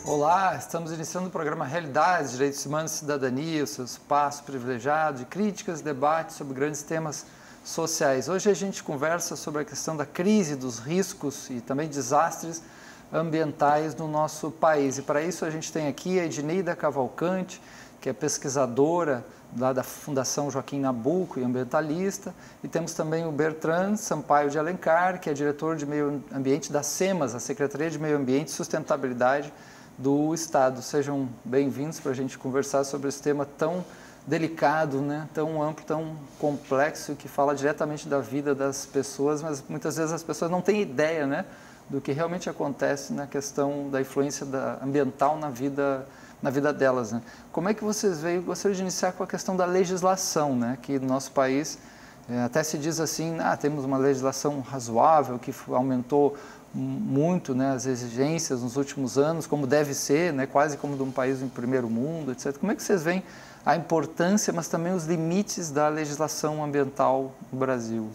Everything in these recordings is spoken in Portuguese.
Olá, estamos iniciando o programa Realidades, Direitos Humanos e Cidadania, o seu espaço privilegiado de críticas e debates sobre grandes temas sociais. Hoje a gente conversa sobre a questão da crise, dos riscos e também desastres ambientais no nosso país. E para isso a gente tem aqui a Edneida Cavalcante, que é pesquisadora lá da Fundação Joaquim Nabuco e ambientalista, e temos também o Bertrand Sampaio de Alencar, que é diretor de Meio Ambiente da SEMAS, a Secretaria de Meio Ambiente e Sustentabilidade do Estado. Sejam bem-vindos para a gente conversar sobre esse tema tão delicado, né? Tão amplo, tão complexo, que fala diretamente da vida das pessoas, mas muitas vezes as pessoas não têm ideia, né, do que realmente acontece na questão da influência ambiental na vida delas, né? Como é que vocês veem? Eu gostaria de iniciar com a questão da legislação, né? Que no nosso país até se diz assim, temos uma legislação razoável que aumentou muito, né, as exigências nos últimos anos, como deve ser, né, quase como de um país em primeiro mundo, etc. Como é que vocês veem a importância, mas também os limites da legislação ambiental no Brasil?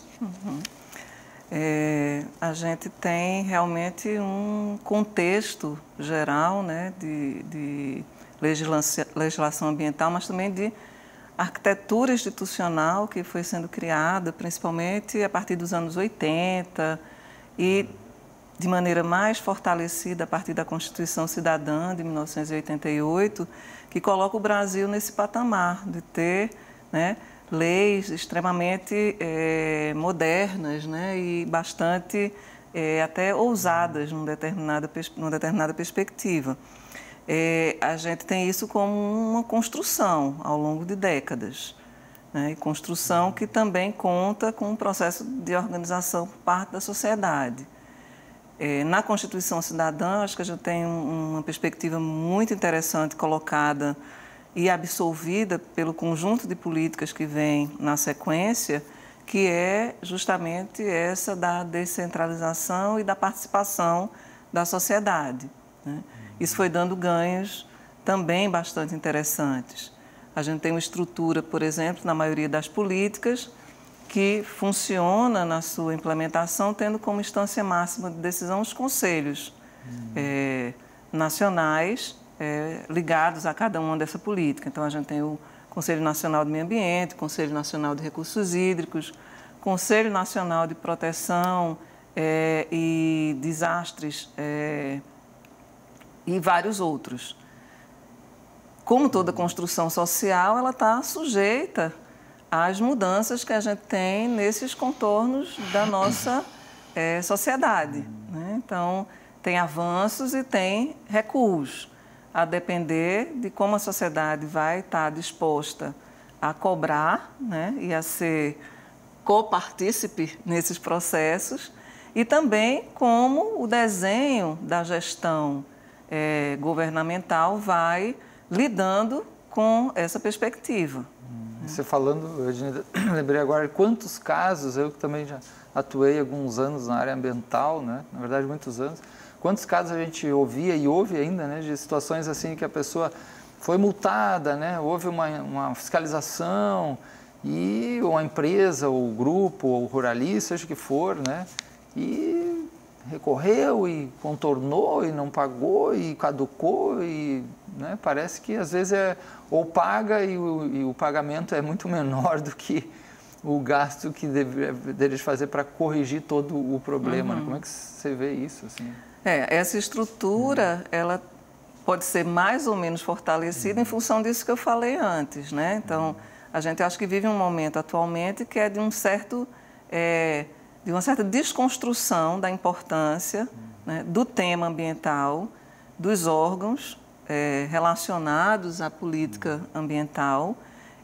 A gente tem realmente um contexto geral, né, de legislação ambiental, mas também de arquitetura institucional que foi sendo criada, principalmente a partir dos anos 80 e de maneira mais fortalecida a partir da Constituição Cidadã de 1988, que coloca o Brasil nesse patamar de ter, né, leis extremamente modernas, né, e bastante até ousadas numa determinada perspectiva. A gente tem isso como uma construção ao longo de décadas, né, e construção que também conta com um processo de organização por parte da sociedade. Na Constituição Cidadã, acho que a gente tem uma perspectiva muito interessante colocada e absolvida pelo conjunto de políticas que vem na sequência, que é justamente essa da descentralização e da participação da sociedade, né? Isso foi dando ganhos também bastante interessantes. A gente tem uma estrutura, por exemplo, na maioria das políticas, que funciona na sua implementação tendo como instância máxima de decisão os conselhos nacionais ligados a cada uma dessa política. Então, a gente tem o Conselho Nacional do Meio Ambiente, Conselho Nacional de Recursos Hídricos, Conselho Nacional de Proteção e Desastres e vários outros. Como toda construção social, ela está sujeita às mudanças que a gente tem nesses contornos da nossa sociedade, né? Então, tem avanços e tem recuos, a depender de como a sociedade vai estar disposta a cobrar, né, e a ser copartícipe nesses processos, e também como o desenho da gestão governamental vai lidando com essa perspectiva. Você falando, eu lembrei agora quantos casos, eu que também já atuei alguns anos na área ambiental, né? Na verdade muitos anos, quantos casos a gente ouvia e ouve ainda, né, de situações assim que a pessoa foi multada, né? Houve uma fiscalização e ou a empresa, ou o grupo, ou o ruralista, seja o que for, né? E recorreu e contornou e não pagou e caducou e, né, parece que às vezes ou paga e o pagamento é muito menor do que o gasto que deveria fazer para corrigir todo o problema. Né? Como é que você vê isso? Assim? Essa estrutura, ela pode ser mais ou menos fortalecida em função disso que eu falei antes, né? Então, a gente acho que vive um momento atualmente que é de de uma certa desconstrução da importância, né, do tema ambiental, dos órgãos relacionados à política ambiental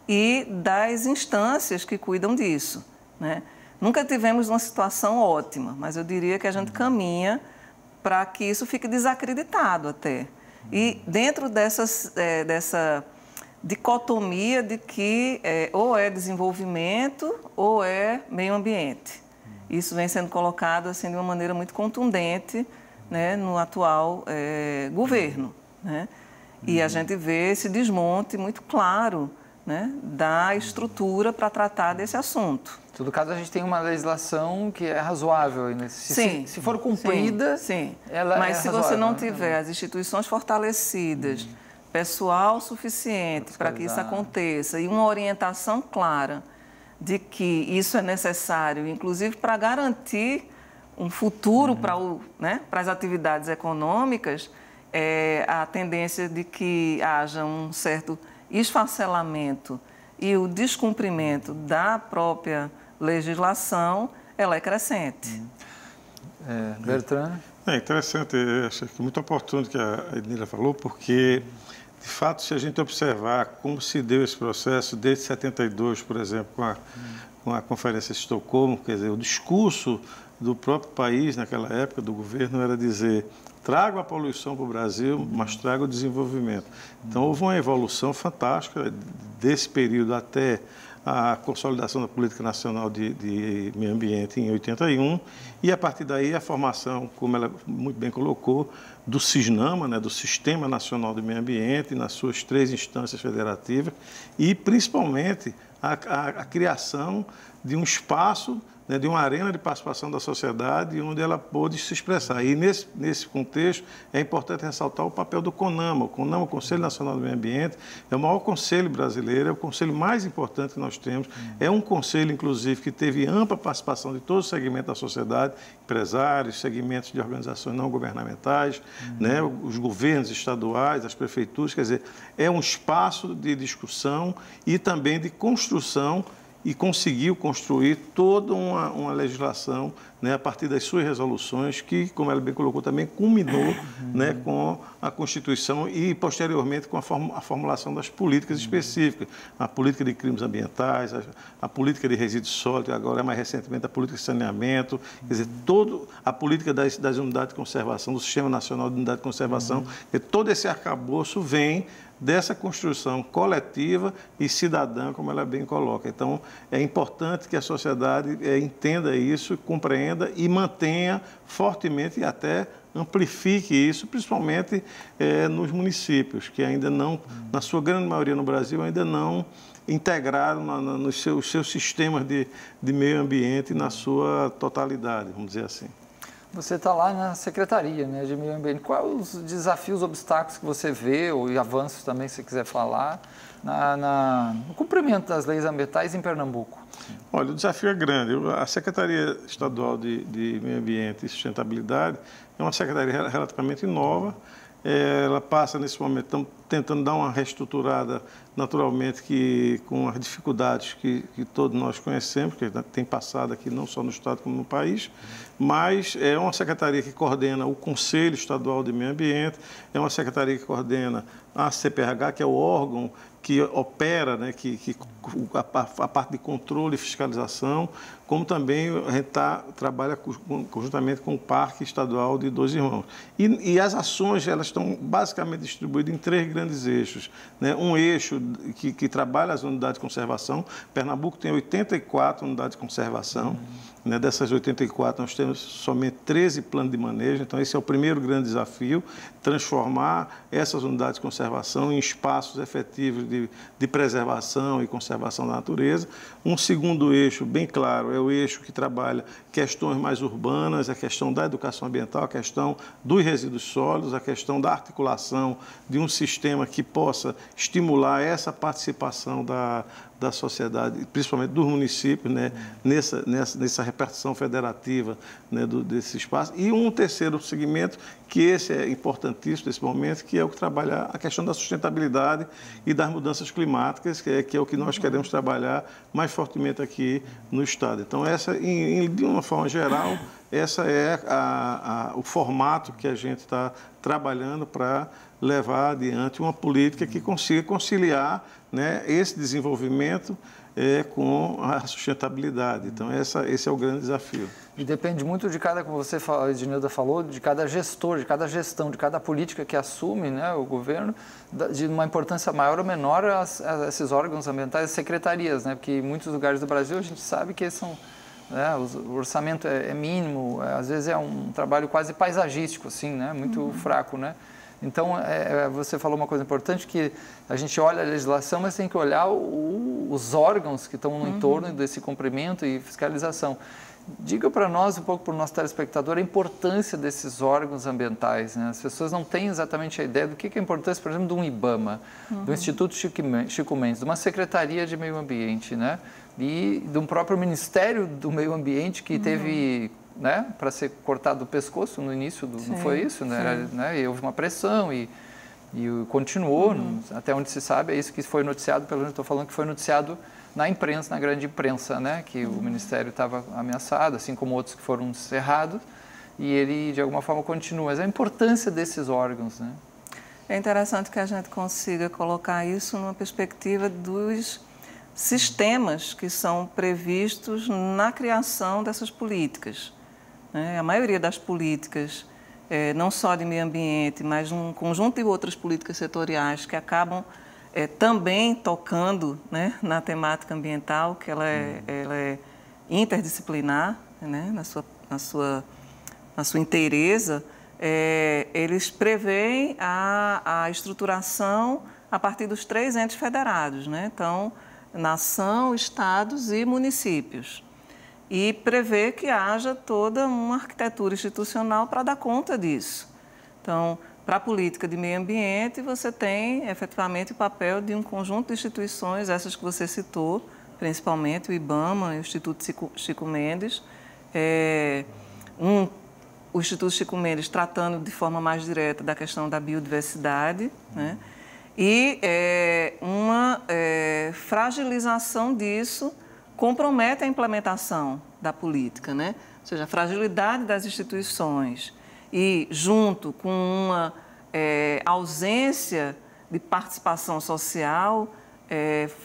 e das instâncias que cuidam disso, né? Nunca tivemos uma situação ótima, mas eu diria que a gente caminha para que isso fique desacreditado até. E dentro dessa dicotomia de que ou é desenvolvimento ou é meio ambiente. Isso vem sendo colocado assim, de uma maneira muito contundente, né, no atual governo, né? E a gente vê esse desmonte muito claro, né, da estrutura para tratar desse assunto. Em todo caso, a gente tem uma legislação que é razoável. Se for cumprida, sim. Ela Mas é se razoável, você não né? tiver as instituições fortalecidas, pessoal suficiente para que isso aconteça e uma orientação clara de que isso é necessário, inclusive para garantir um futuro para as atividades econômicas, a tendência de que haja um certo esfacelamento e o descumprimento da própria legislação, ela é crescente. Bertrand? É interessante, acho que muito oportuno que a Ednila falou, porque, de fato, se a gente observar como se deu esse processo desde 72, por exemplo, com a Conferência de Estocolmo, quer dizer, o discurso do próprio país naquela época, do governo, era dizer: trago a poluição para o Brasil, mas trago o desenvolvimento. Então, houve uma evolução fantástica desse período até a consolidação da Política Nacional de Meio Ambiente em 81, e a partir daí a formação, como ela muito bem colocou, do SISNAMA, né, do Sistema Nacional do Meio Ambiente, nas suas 3 instâncias federativas, e principalmente a criação de um espaço, né, de uma arena de participação da sociedade onde ela pôde se expressar. E nesse contexto é importante ressaltar o papel do CONAMA. O CONAMA, o Conselho Nacional do Meio Ambiente, é o maior conselho brasileiro, é o conselho mais importante que nós temos. É um conselho, inclusive, que teve ampla participação de todos os segmentos da sociedade, empresários, segmentos de organizações não governamentais, né, os governos estaduais, as prefeituras. Quer dizer, é um espaço de discussão e também de construção, e conseguiu construir toda uma legislação, né, a partir das suas resoluções, que, como ela bem colocou, também culminou, né, com a Constituição e, posteriormente, com a formulação das políticas específicas, a política de crimes ambientais, a política de resíduos sólidos, agora mais recentemente a política de saneamento, quer dizer, a política das unidades de conservação, do Sistema Nacional de Unidade de Conservação, e todo esse arcabouço vem dessa construção coletiva e cidadã, como ela bem coloca. Então, é importante que a sociedade entenda isso, compreenda e mantenha fortemente e até amplifique isso, principalmente nos municípios, que ainda não, na sua grande maioria no Brasil, ainda não integraram nos seus sistemas de meio ambiente na sua totalidade, vamos dizer assim. Você está lá na Secretaria, né, de Meio Ambiente. Quais os desafios, obstáculos que você vê, ou avanços também, se você quiser falar, no cumprimento das leis ambientais em Pernambuco? Olha, o desafio é grande. A Secretaria Estadual de Meio Ambiente e Sustentabilidade é uma secretaria relativamente nova. Ela passa, nesse momento, estamos tentando dar uma reestruturada, naturalmente, com as dificuldades que todos nós conhecemos, que tem passado aqui não só no Estado como no país, mas é uma secretaria que coordena o Conselho Estadual de Meio Ambiente, é uma secretaria que coordena a CPRH, que é o órgão que opera, né, a parte de controle e fiscalização, como também a gente trabalha conjuntamente com o Parque Estadual de Dois Irmãos. E as ações, elas estão basicamente distribuídas em 3 grandes eixos, né? Um eixo que trabalha as unidades de conservação. Pernambuco tem 84 unidades de conservação. Né? Dessas 84, nós temos somente 13 planos de manejo. Então, esse é o primeiro grande desafio, transformar essas unidades de conservação em espaços efetivos de preservação e conservação da natureza. Um segundo eixo, bem claro, é o eixo que trabalha questões mais urbanas, a questão da educação ambiental, a questão dos resíduos sólidos, a questão da articulação de um sistema que possa estimular essa participação da sociedade, principalmente dos municípios, né, nessa repartição federativa, né, desse espaço. E um terceiro segmento, que esse é importantíssimo nesse momento, que é o que trabalha a questão da sustentabilidade e das mudanças climáticas, que é o que nós queremos trabalhar mais fortemente aqui no Estado. Então, de uma forma geral, essa é o formato que a gente está trabalhando para levar adiante uma política que consiga conciliar, né, esse desenvolvimento com a sustentabilidade. Então, esse é o grande desafio. E depende muito de cada, como você falou, a Ednilda falou, de cada gestor, de cada gestão, de cada política que assume, né, o governo, de uma importância maior ou menor a esses órgãos ambientais, as secretarias, né, porque em muitos lugares do Brasil a gente sabe que são, né, o orçamento é mínimo, às vezes é um trabalho quase paisagístico, assim, né, muito fraco, né. Então, você falou uma coisa importante, que a gente olha a legislação, mas tem que olhar os órgãos que estão no entorno desse cumprimento e fiscalização. Diga para nós, um pouco para o nosso telespectador, a importância desses órgãos ambientais, né? As pessoas não têm exatamente a ideia do que é a importância, por exemplo, de um IBAMA, do Instituto Chico Mendes, de uma Secretaria de Meio Ambiente, né? E de um próprio Ministério do Meio Ambiente que teve, né, para ser cortado do pescoço no início, não foi isso? Né? E houve uma pressão e continuou, até onde se sabe, é isso que foi noticiado, pelo menos estou falando que foi noticiado na imprensa, na grande imprensa, né, que o Ministério estava ameaçado, assim como outros que foram cerrados, e ele, de alguma forma, continua. Mas a importância desses órgãos, né? É interessante que a gente consiga colocar isso numa perspectiva dos sistemas que são previstos na criação dessas políticas, né? A maioria das políticas, não só de meio ambiente, mas um conjunto de outras políticas setoriais que acabam também tocando, né, na temática ambiental, que ela é interdisciplinar, né, na sua inteireza, eles preveem a estruturação a partir dos 3 entes federados, né? Então, nação, estados e municípios. E prevê que haja toda uma arquitetura institucional para dar conta disso. Então, para a política de meio ambiente, você tem efetivamente o papel de um conjunto de instituições, essas que você citou, principalmente o IBAMA e o Instituto Chico Mendes. O Instituto Chico Mendes tratando de forma mais direta da questão da biodiversidade, né? E uma fragilização disso compromete a implementação da política, né? Ou seja, a fragilidade das instituições e, junto com uma ausência de participação social,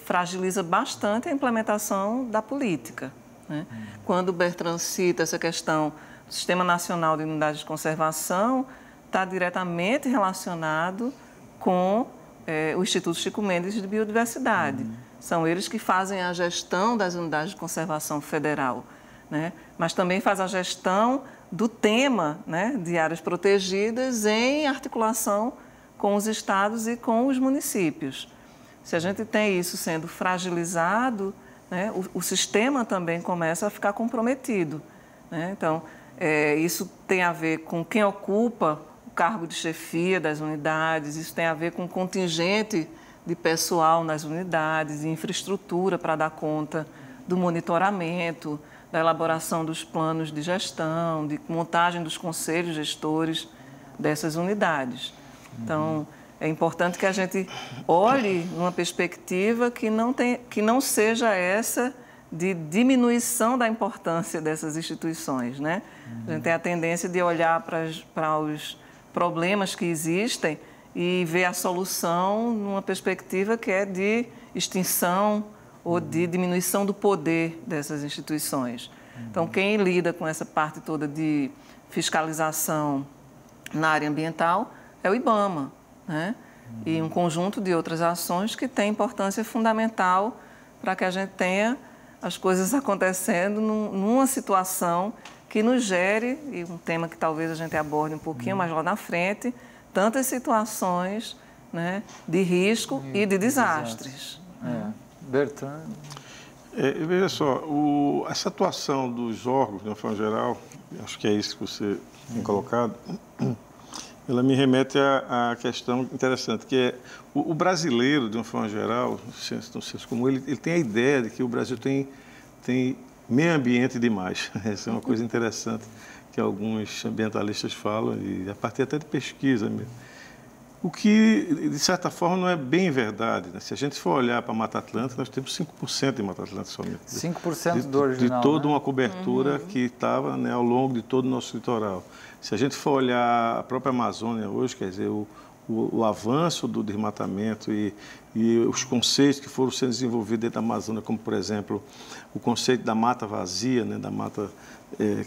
fragiliza bastante a implementação da política, né? Quando o Bertrand cita essa questão do Sistema Nacional de Unidades de Conservação, está diretamente relacionado com o Instituto Chico Mendes de Biodiversidade. São eles que fazem a gestão das unidades de conservação federal, né? Mas também faz a gestão do tema, né, de áreas protegidas em articulação com os estados e com os municípios. Se a gente tem isso sendo fragilizado, né, o sistema também começa a ficar comprometido, né? Então, isso tem a ver com quem ocupa o cargo de chefia das unidades, isso tem a ver com o contingente de pessoal nas unidades, de infraestrutura para dar conta do monitoramento, da elaboração dos planos de gestão, de montagem dos conselhos gestores dessas unidades. Então, é importante que a gente olhe numa perspectiva que não seja essa de diminuição da importância dessas instituições, né? A gente tem a tendência de olhar para os problemas que existem e ver a solução numa perspectiva que é de extinção ou de diminuição do poder dessas instituições. Então, quem lida com essa parte toda de fiscalização na área ambiental é o IBAMA, né? E um conjunto de outras ações que têm importância fundamental para que a gente tenha as coisas acontecendo numa situação que nos gere, e um tema que talvez a gente aborde um pouquinho mais lá na frente, tantas situações, né, de risco e de desastres. Bertrand? Veja só, essa atuação dos órgãos, de uma forma geral, acho que é isso que você tem colocado, ela me remete à questão interessante, que é o brasileiro, de uma forma geral, no senso comum, ele tem a ideia de que o Brasil tem meio ambiente demais. Essa é uma coisa interessante que alguns ambientalistas falam, e a partir até de pesquisa mesmo. O que, de certa forma, não é bem verdade, né? Se a gente for olhar para a Mata Atlântica, nós temos 5% de Mata Atlântica somente. 5% do original, de toda, né? Uma cobertura que estava, né, ao longo de todo o nosso litoral. Se a gente for olhar a própria Amazônia hoje, quer dizer, o o avanço do desmatamento e os conceitos que foram sendo desenvolvidos dentro da Amazônia, como, por exemplo, o conceito da mata vazia, né, da mata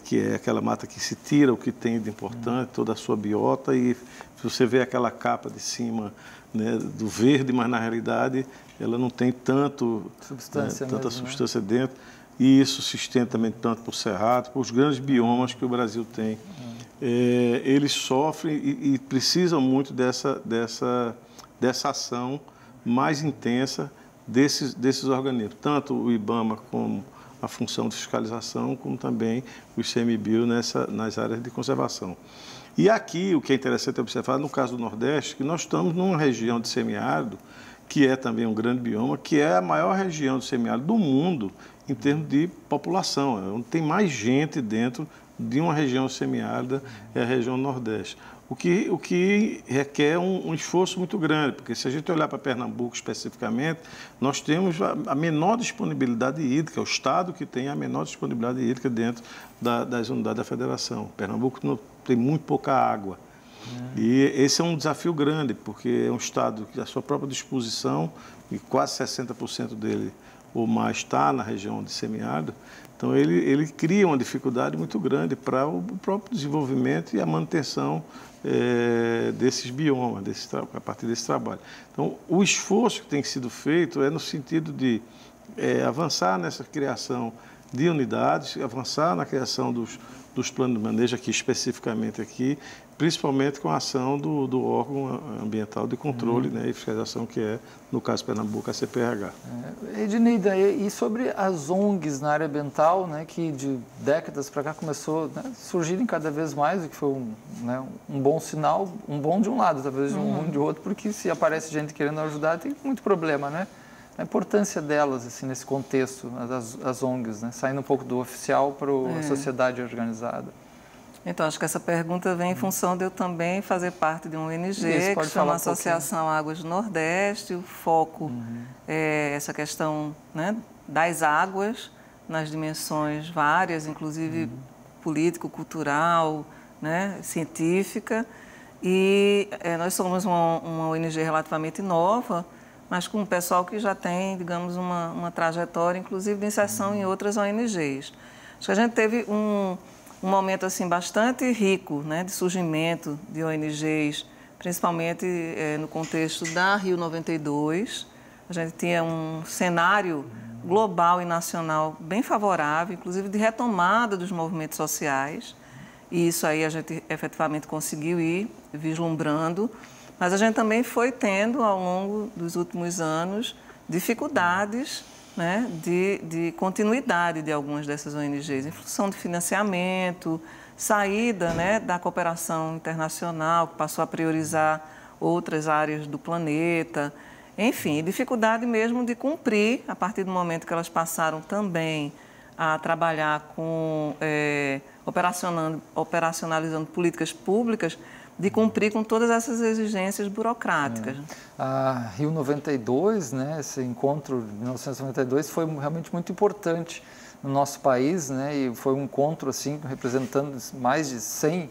que é aquela mata que se tira o que tem de importante, toda a sua biota, e você vê aquela capa de cima, né, do verde, mas na realidade ela não tem tanta substância dentro, e isso se estende também tanto por cerrado, por os grandes biomas que o Brasil tem. Eles sofrem e precisam muito dessa ação mais intensa desses organismos, tanto o IBAMA como a função de fiscalização, como também o ICMBio nas áreas de conservação. E aqui, o que é interessante observar, no caso do Nordeste, que nós estamos numa região de semiárido, que é também um grande bioma, que é a maior região de semiárido do mundo em termos de população, onde tem mais gente dentro de uma região semiárida, é a região Nordeste. O que requer um esforço muito grande, porque se a gente olhar para Pernambuco especificamente, nós temos a menor disponibilidade hídrica, o estado que tem a menor disponibilidade hídrica dentro das unidades da federação. Pernambuco tem muito pouca água. E esse é um desafio grande, porque é um estado que a sua própria disposição, e quase 60% dele ou mais está na região de semiárido, então ele cria uma dificuldade muito grande para o próprio desenvolvimento e a manutenção desses biomas, a partir desse trabalho. Então, o esforço que tem sido feito é no sentido de avançar nessa criação de unidades, avançar na criação dos planos de manejo aqui, especificamente aqui, principalmente com a ação do órgão ambiental de controle, né, e fiscalização, que é, no caso de Pernambuco, a CPRH. Edneida, e sobre as ONGs na área ambiental, né, que de décadas para cá começou a surgirem cada vez mais, o que foi um bom sinal, um bom de um lado, talvez um ruim de outro, porque se aparece gente querendo ajudar, tem muito problema, né? A importância delas, assim, nesse contexto, as ONGs, né, saindo um pouco do oficial para a sociedade organizada. Então, acho que essa pergunta vem em função de eu também fazer parte de uma ONG, que chama Associação Águas do Nordeste. O foco é essa questão, né, das águas nas dimensões várias, inclusive político, cultural, né, científica. E nós somos uma ONG relativamente nova, mas com um pessoal que já tem, digamos, uma trajetória, inclusive, de inserção em outras ONGs. Acho que a gente teve um momento assim bastante rico, né, de surgimento de ONGs, principalmente no contexto da Rio 92. A gente tinha um cenário global e nacional bem favorável, inclusive de retomada dos movimentos sociais. E isso aí a gente efetivamente conseguiu ir vislumbrando. Mas a gente também foi tendo, ao longo dos últimos anos, dificuldades, né, de continuidade de algumas dessas ONGs, em função de financiamento, saída, né, da cooperação internacional, que passou a priorizar outras áreas do planeta, enfim, dificuldade mesmo de cumprir, a partir do momento que elas passaram também a trabalhar com operacionalizando políticas públicas, de cumprir com todas essas exigências burocráticas. A Rio 92, né, esse encontro de 1992 foi realmente muito importante no nosso país, né, e foi um encontro assim representando mais de 100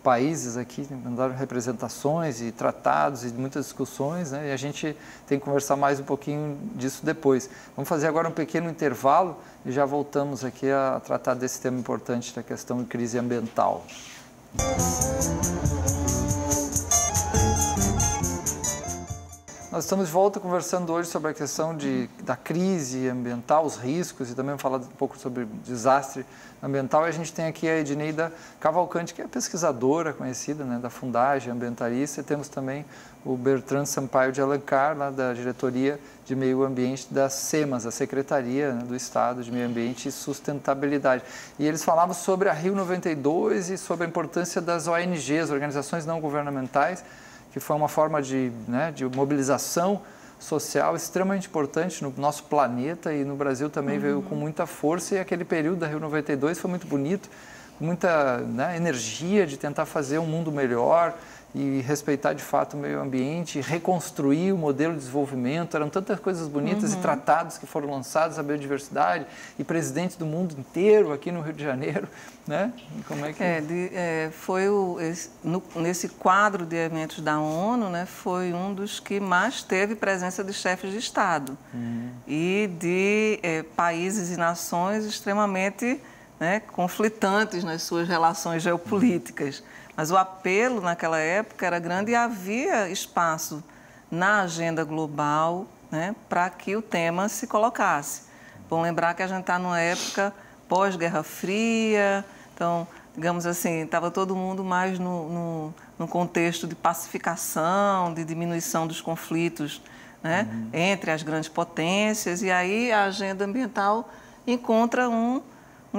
países aqui, mandaram representações e tratados e muitas discussões, né, e a gente tem que conversar mais um pouquinho disso depois. Vamos fazer agora um pequeno intervalo e já voltamos aqui a tratar desse tema importante da questão de crise ambiental. Nós estamos de volta conversando hoje sobre a questão da crise ambiental, os riscos, e também falar um pouco sobre desastre ambiental. E a gente tem aqui a Edneida Cavalcante, que é pesquisadora conhecida, né, da Fundagem, ambientalista, e temos também o Bertrand Sampaio de Alencar, lá da Diretoria de Meio Ambiente da SEMAS, a Secretaria, né, do Estado de Meio Ambiente e Sustentabilidade. E eles falavam sobre a Rio 92 e sobre a importância das ONGs, organizações não governamentais, que foi uma forma de mobilização social extremamente importante no nosso planeta, e no Brasil também veio com muita força, e aquele período da Rio 92 foi muito bonito, com muita, né, energia de tentar fazer um mundo melhor, e respeitar de fato o meio ambiente, reconstruir o modelo de desenvolvimento. Eram tantas coisas bonitas e tratados que foram lançados, a biodiversidade, e presidentes do mundo inteiro aqui no Rio de Janeiro, né? Como é que... nesse quadro de eventos da ONU, né, foi um dos que mais teve presença de chefes de Estado e de países e nações extremamente, né, conflitantes nas suas relações geopolíticas. Mas o apelo naquela época era grande e havia espaço na agenda global, né, para que o tema se colocasse. Bom lembrar que a gente está numa época pós-Guerra Fria, então, digamos assim, estava todo mundo mais no contexto de pacificação, de diminuição dos conflitos, né, entre as grandes potências, e aí a agenda ambiental encontra um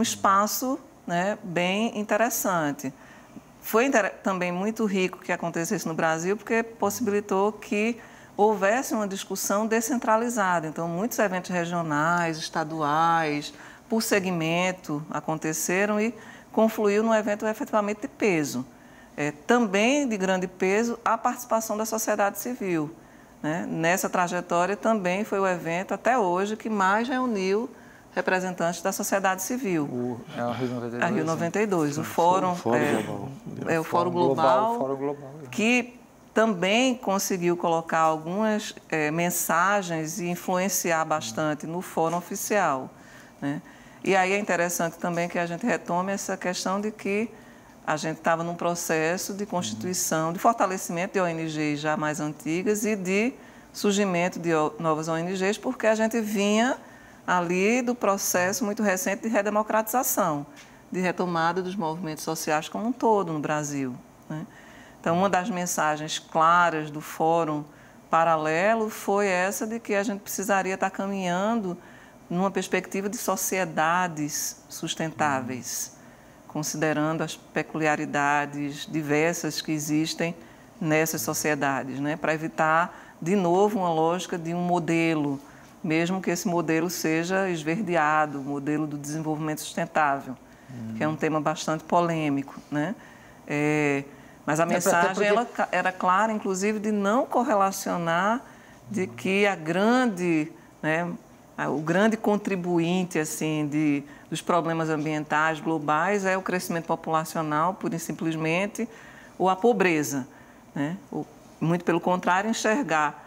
espaço, né, bem interessante. Foi também muito rico que acontecesse no Brasil, porque possibilitou que houvesse uma discussão descentralizada. Então, muitos eventos regionais, estaduais, por segmento, aconteceram e confluiu num evento efetivamente de peso. Também de grande peso a participação da sociedade civil, né? Nessa trajetória também foi o evento, até hoje, que mais reuniu representantes da sociedade civil. A Rio 92. A Rio 92, o Fórum Global, que também conseguiu colocar algumas mensagens e influenciar bastante no Fórum Oficial, né? E aí é interessante também que a gente retome essa questão de que a gente estava num processo de constituição, de fortalecimento de ONGs já mais antigas e de surgimento de novas ONGs, porque a gente vinha ali do processo muito recente de redemocratização, de retomada dos movimentos sociais como um todo no Brasil, né? Então, uma das mensagens claras do Fórum Paralelo foi essa de que a gente precisaria estar caminhando numa perspectiva de sociedades sustentáveis, considerando as peculiaridades diversas que existem nessas sociedades, né? Para evitar, de novo, uma lógica de um modelo, mesmo que esse modelo seja esverdeado, o modelo do desenvolvimento sustentável, que é um tema bastante polêmico, né? Mas a mensagem ela era clara, inclusive, de não correlacionar de que o grande contribuinte assim, dos problemas ambientais globais é o crescimento populacional, pura e simplesmente, ou a pobreza, né? Muito pelo contrário, enxergar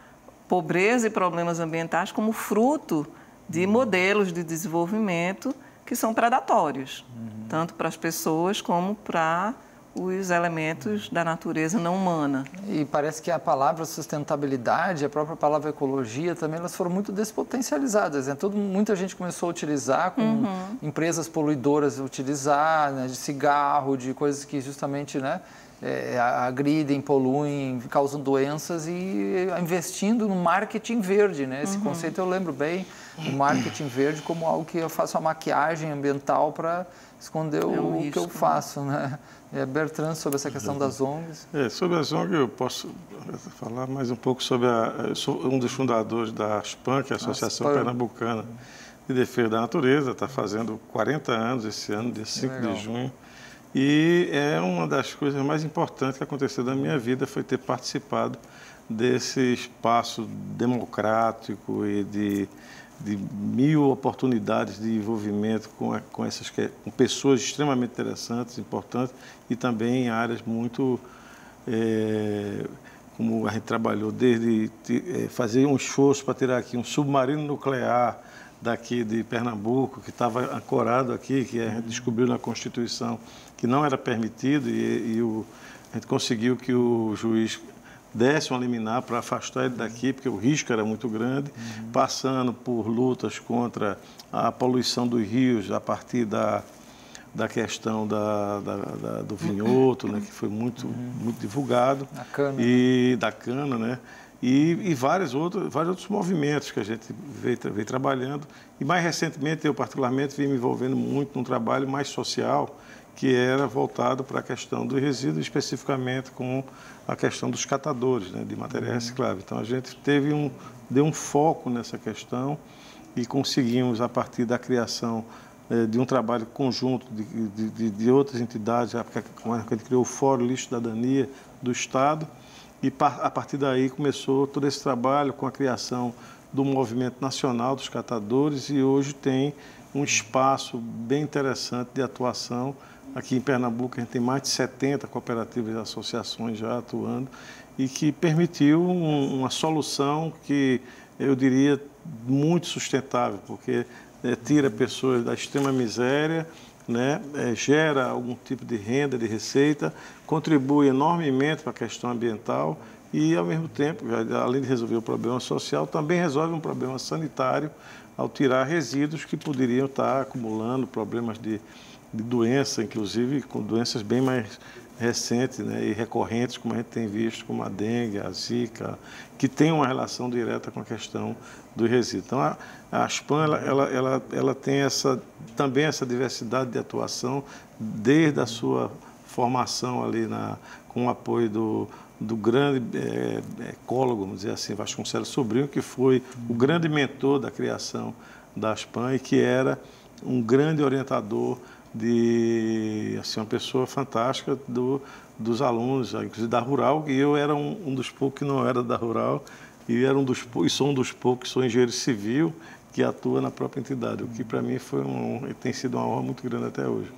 pobreza e problemas ambientais como fruto de modelos de desenvolvimento que são predatórios, tanto para as pessoas como para os elementos da natureza não humana. E parece que a palavra sustentabilidade, a própria palavra ecologia também, elas foram muito despotencializadas, né? Muita gente começou a utilizar, com empresas poluidoras utilizar, né, de cigarro, de coisas que justamente, né, agridem, poluem, causam doenças, e investindo no marketing verde, né? Esse conceito eu lembro bem, o marketing verde como algo que eu faço a maquiagem ambiental para esconder o que eu faço, né? Bertrand, sobre essa questão das ONGs. Sobre as ONGs eu posso falar mais um pouco sobre eu sou um dos fundadores da ASPAN, que é a Associação Pernambucana de Defesa da Natureza, está fazendo 40 anos esse ano, dia 5 de junho. E é uma das coisas mais importantes que aconteceu na minha vida, foi ter participado desse espaço democrático e de mil oportunidades de envolvimento com pessoas extremamente interessantes, importantes, e também em áreas muito, como a gente trabalhou, desde fazer um esforço para tirar aqui um submarino nuclear daqui de Pernambuco, que estava ancorado aqui, que a gente descobriu na Constituição que não era permitido, e a gente conseguiu que o juiz desse uma liminar para afastar ele daqui, porque o risco era muito grande, passando por lutas contra a poluição dos rios a partir da questão do vinhoto, né, que foi muito divulgado, da cana, né? E vários outros movimentos que a gente veio trabalhando. E mais recentemente, eu particularmente, vim me envolvendo muito num trabalho mais social, que era voltado para a questão do resíduo, especificamente com a questão dos catadores, né, de material reciclável. Então, a gente deu um foco nessa questão e conseguimos, a partir da criação de um trabalho conjunto de outras entidades, a gente criou o Fórum Lixo Cidadania, do Estado, e a partir daí começou todo esse trabalho com a criação do Movimento Nacional dos Catadores, e hoje tem um espaço bem interessante de atuação. Aqui em Pernambuco a gente tem mais de 70 cooperativas e associações já atuando, e que permitiu uma solução que eu diria muito sustentável, porque tira pessoas da extrema miséria, né, gera algum tipo de renda, de receita, contribui enormemente para a questão ambiental e, ao mesmo tempo, além de resolver o problema social, também resolve um problema sanitário ao tirar resíduos que poderiam estar acumulando problemas de doença, inclusive com doenças bem mais recentes, né, e recorrentes, como a gente tem visto, como a dengue, a zika, que tem uma relação direta com a questão do resíduo. Então, a Aspan, ela tem também essa diversidade de atuação, desde a sua formação ali com o apoio do grande ecólogo, vamos dizer assim, Vasconcelos Sobrinho, que foi o grande mentor da criação da Aspan e que era um grande orientador uma pessoa fantástica dos alunos, inclusive da Rural, e eu era um dos poucos que não era da Rural, e sou um dos poucos que sou engenheiro civil que atua na própria entidade, o que para mim tem sido uma honra muito grande até hoje.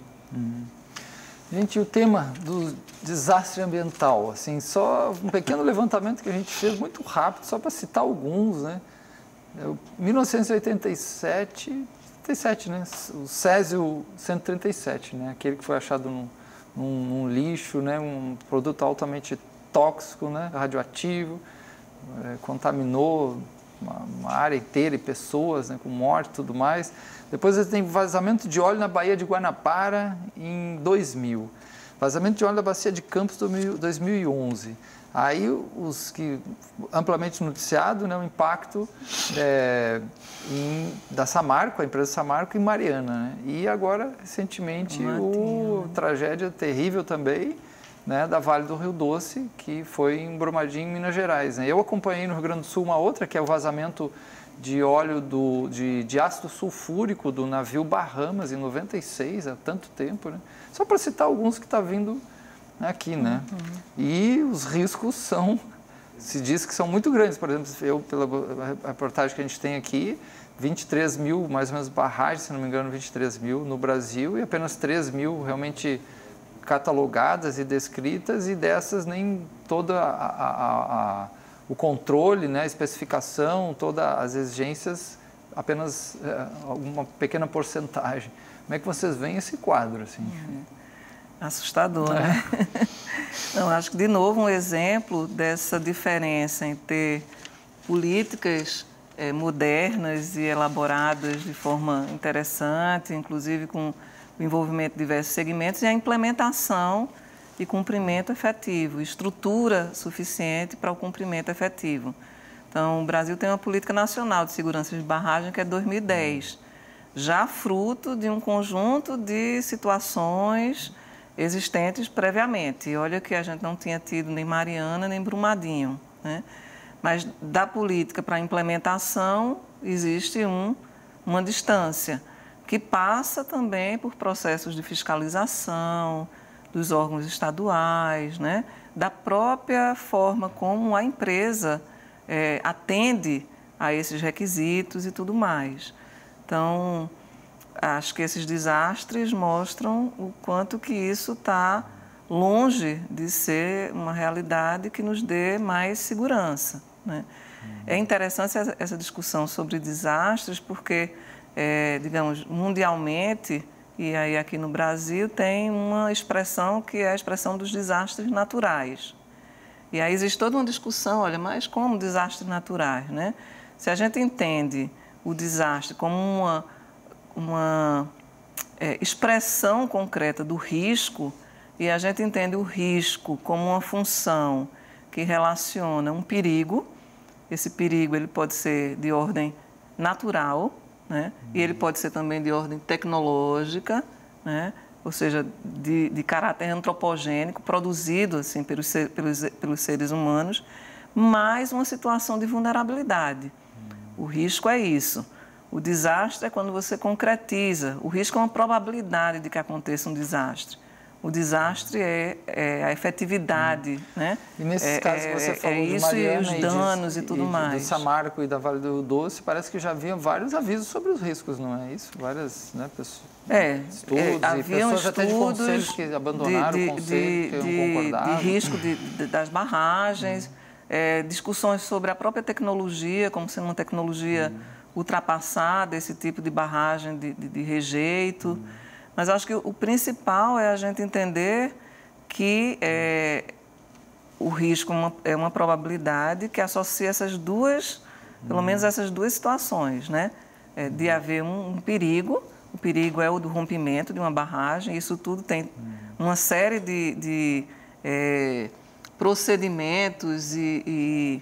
Gente, o tema do desastre ambiental, assim, só um pequeno levantamento que a gente fez muito rápido, só para citar alguns, né? 1987, né? O Césio 137, né? Aquele que foi achado num lixo, né? Um produto altamente tóxico, né? Radioativo, contaminou uma área inteira e pessoas, né? Com morte e tudo mais. Depois tem vazamento de óleo na Baía de Guanabara em 2000. Vazamento de óleo da Bacia de Campos em 2011. Aí os que amplamente noticiado, né, o impacto da Samarco, a empresa Samarco, em Mariana, né? E agora, recentemente, tragédia terrível também, né, da Vale do Rio Doce, que foi em Brumadinho, em Minas Gerais, né? Eu acompanhei no Rio Grande do Sul uma outra, que é o vazamento de óleo de ácido sulfúrico do navio Bahamas, em 96, há tanto tempo, né? Só para citar alguns que está vindo aqui, né? E os riscos se diz que são muito grandes. Por exemplo, pela reportagem que a gente tem aqui, 23 mil, mais ou menos, barragens, se não me engano, 23 mil no Brasil, e apenas 3 mil realmente catalogadas e descritas, e dessas nem toda o controle, né, a especificação, todas as exigências, apenas uma pequena porcentagem. Como é que vocês veem esse quadro, assim? Assustador, né? Não, acho que, de novo, um exemplo dessa diferença em ter políticas modernas e elaboradas de forma interessante, inclusive com o envolvimento de diversos segmentos, e a implementação e cumprimento efetivo, estrutura suficiente para o cumprimento efetivo. Então, o Brasil tem uma política nacional de segurança de barragem que é de 2010, já fruto de um conjunto de situações existentes previamente. E olha que a gente não tinha tido nem Mariana, nem Brumadinho, né? Mas da política para a implementação existe uma distância, que passa também por processos de fiscalização dos órgãos estaduais, né? Da própria forma como a empresa atende a esses requisitos e tudo mais. Então, acho que esses desastres mostram o quanto que isso está longe de ser uma realidade que nos dê mais segurança, né? É interessante essa discussão sobre desastres porque, digamos, mundialmente, e aí aqui no Brasil, tem uma expressão que é a expressão dos desastres naturais. E aí existe toda uma discussão, olha, mas como desastres naturais, né? Se a gente entende o desastre como uma expressão concreta do risco, e a gente entende o risco como uma função que relaciona um perigo. Esse perigo ele pode ser de ordem natural, né? E ele pode ser também de ordem tecnológica, né? Ou seja, de caráter antropogênico, produzido assim, pelos seres humanos, mais uma situação de vulnerabilidade. O risco é isso. O desastre é quando você concretiza. O risco é uma probabilidade de que aconteça um desastre. O desastre é a efetividade, né? E nesses casos que você falou de isso Mariana e os danos e tudo mais. Do Samarco e da Vale do Doce, parece que já havia vários avisos sobre os riscos, não é isso? Várias, né, pessoas, estudos e pessoas até de conselhos que abandonaram o conselho, que não concordavam. De risco das barragens, discussões sobre a própria tecnologia, como sendo uma tecnologia ultrapassada, esse tipo de barragem de rejeito. Mas acho que o principal é a gente entender que o risco é uma probabilidade que associa essas duas, pelo menos essas duas situações, né? De haver um perigo, o perigo é o do rompimento de uma barragem, isso tudo tem uma série de procedimentos e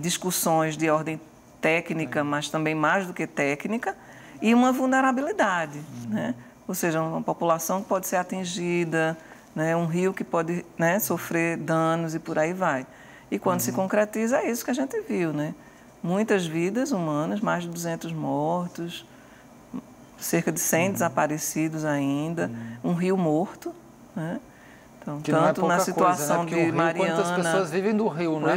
discussões de ordem técnica, mas também mais do que técnica, e uma vulnerabilidade, né? Ou seja, uma população que pode ser atingida, né? Um rio que pode, né, sofrer danos e por aí vai. E quando se concretiza, é isso que a gente viu, né? Muitas vidas humanas, mais de 200 mortos, cerca de 100 desaparecidos ainda, um rio morto, né? Então, que tanto não é na situação coisa, né? de Mariana... Quantas pessoas vivem do rio, né?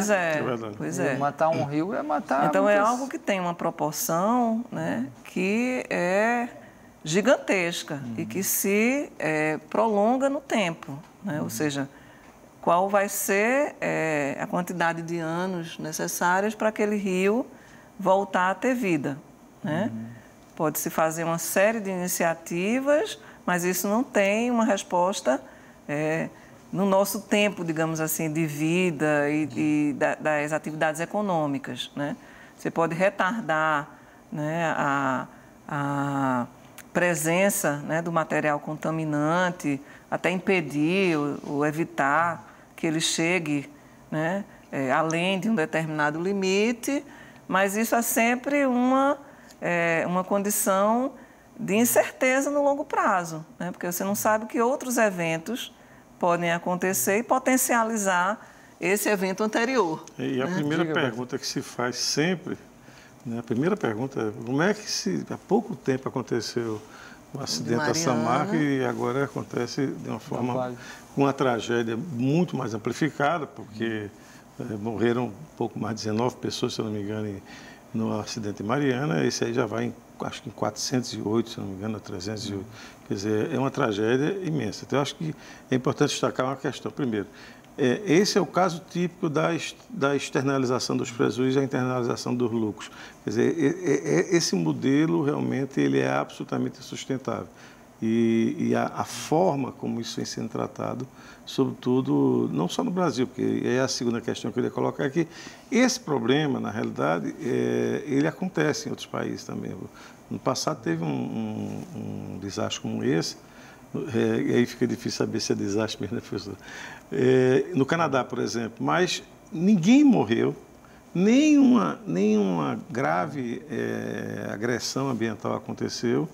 Pois é. Matar um rio é matar... Então, é algo que tem uma proporção, né, que é gigantesca e que se prolonga no tempo, né? Ou seja, qual vai ser a quantidade de anos necessários para aquele rio voltar a ter vida, né? Pode-se fazer uma série de iniciativas, mas isso não tem uma resposta no nosso tempo, digamos assim, de vida e das atividades econômicas, né? Você pode retardar, né, a presença, né, do material contaminante, até impedir ou evitar que ele chegue, né, além de um determinado limite, mas isso é sempre uma condição de incerteza no longo prazo, né, porque você não sabe que outros eventos podem acontecer e potencializar esse evento anterior. E a primeira pergunta que se faz sempre, né, a primeira pergunta é como é que há pouco tempo aconteceu um acidente da Samarco e agora acontece de uma forma, uma tragédia muito mais amplificada, porque morreram um pouco mais de 19 pessoas, se eu não me engano, no acidente de Mariana. Esse aí já vai, acho que em 408, se não me engano, 308. Quer dizer, é uma tragédia imensa. Então, eu acho que é importante destacar uma questão. Primeiro, esse é o caso típico da externalização dos prejuízos e a internalização dos lucros. Quer dizer, esse modelo realmente ele é absolutamente insustentável. E a forma como isso vem sendo tratado, sobretudo, não só no Brasil, porque é a segunda questão que eu queria colocar aqui, esse problema, na realidade, ele acontece em outros países também. No passado teve um desastre como esse, e aí fica difícil saber se é desastre mesmo, né, professor? No Canadá, por exemplo, mas ninguém morreu, nenhuma grave agressão ambiental aconteceu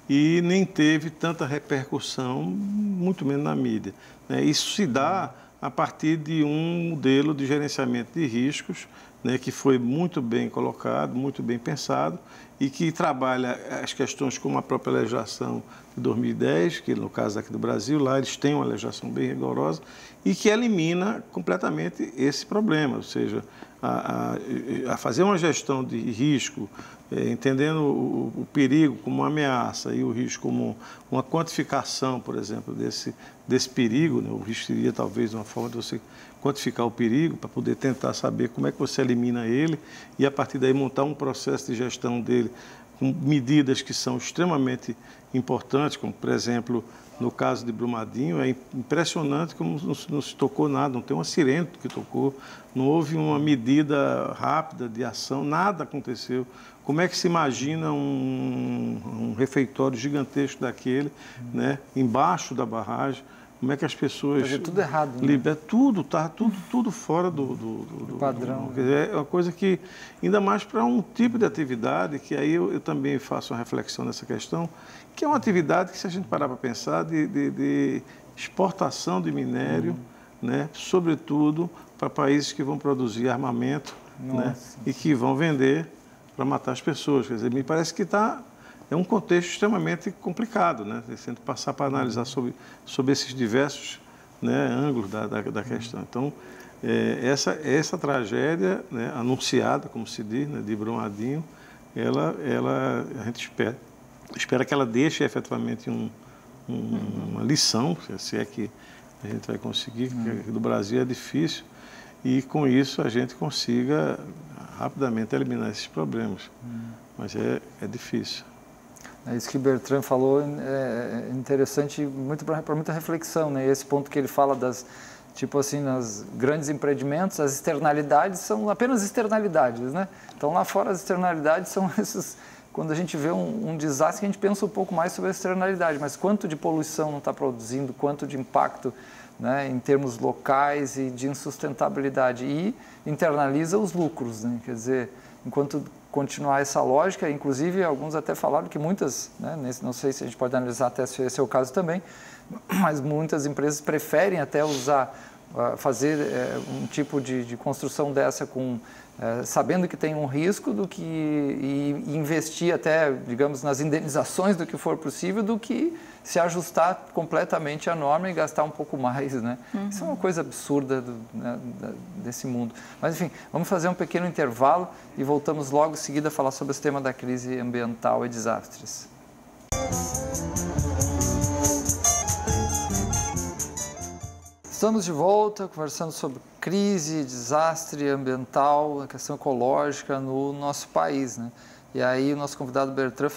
e nem teve tanta repercussão, muito menos na mídia, né? Isso se dá a partir de um modelo de gerenciamento de riscos, né, que foi muito bem colocado, muito bem pensado e que trabalha as questões como a própria legislação de 2010, que no caso aqui do Brasil, lá eles têm uma legislação bem rigorosa e que elimina completamente esse problema, ou seja, a fazer uma gestão de risco, entendendo o perigo como uma ameaça e o risco como uma quantificação, por exemplo, desse perigo, né? O risco seria talvez uma forma de você quantificar o perigo para poder tentar saber como é que você elimina ele e a partir daí montar um processo de gestão dele com medidas que são extremamente importantes, como por exemplo, no caso de Brumadinho, é impressionante como não se tocou nada, não tem uma sirene que tocou, não houve uma medida rápida de ação, nada aconteceu. Como é que se imagina um refeitório gigantesco daquele, né, embaixo da barragem? Como é que as pessoas... Fazer tudo errado, né? Tudo fora do padrão. Quer dizer, é uma coisa que, ainda mais para um tipo de atividade, que aí eu também faço uma reflexão nessa questão, que é uma atividade que, se a gente parar para pensar, de exportação de minério, né, sobretudo para países que vão produzir armamento, né, e que vão vender para matar as pessoas. Quer dizer, me parece que está é um contexto extremamente complicado, né? Se a gente passar para analisar sobre esses diversos, né, ângulos da questão. Então, essa tragédia, né, anunciada, como se diz, né, de Brumadinho, a gente espera que ela deixe efetivamente uma lição, se é que a gente vai conseguir, que do Brasil é difícil, e com isso a gente consiga rapidamente eliminar esses problemas. Mas é difícil. É isso que o Bertrand falou, é interessante para muita reflexão, né? Esse ponto que ele fala das, tipo assim, nos grandes empreendimentos, as externalidades são apenas externalidades, né? Então lá fora as externalidades são esses, quando a gente vê um desastre, a gente pensa um pouco mais sobre a externalidade, mas quanto de poluição não está produzindo, quanto de impacto, né, em termos locais e de insustentabilidade, e internaliza os lucros, né? Quer dizer, enquanto continuar essa lógica, inclusive alguns até falaram que muitas, né, não sei se a gente pode analisar até se esse é o caso também, mas muitas empresas preferem até fazer um tipo de construção dessa sabendo que tem um risco do que e investir até, digamos, nas indenizações do que for possível, do que se ajustar completamente à norma e gastar um pouco mais, né? Isso é uma coisa absurda desse mundo. Mas, enfim, vamos fazer um pequeno intervalo e voltamos logo em seguida a falar sobre esse tema da crise ambiental e desastres. Estamos de volta conversando sobre crise, desastre ambiental, a questão ecológica no nosso país, né? E aí o nosso convidado Bertrand